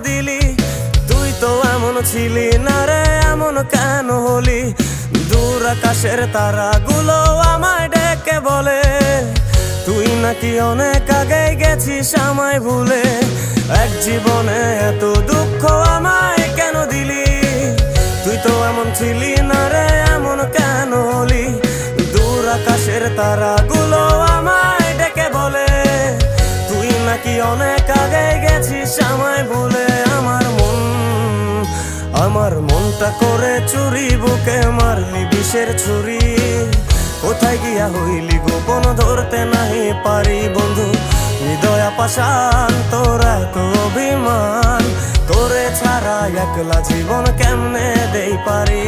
দিলি? তুই তো এমন ছিলি না রে, এমন কেন হলি? দূর আকাশের তারাগুলো আমায় ডেকে বলে তুই নাকি অনেক আগে গেছিস আমায় ভুলে। এক জীবনে এত দুঃখ আমায় কেন দিলি? তুই তো এমন ছিলি না রে, এমন কেন হলি? দূর আকাশের তারাগুলো আমায় ডেকে বলে তুই নাকি অনেক আগে গেছিস আমায় ভুলে। আমার মনটা করে চুরি, বুকে মারলি বিষের ছুরি। কোথায় গিয়া হইলি গোপন ধরতে নাহি পারি বন্ধু। হৃদয় পাষাণ তোর এত অভিমান, তোরে ছাড়া একলা জীবন কেমনে দেই পারি?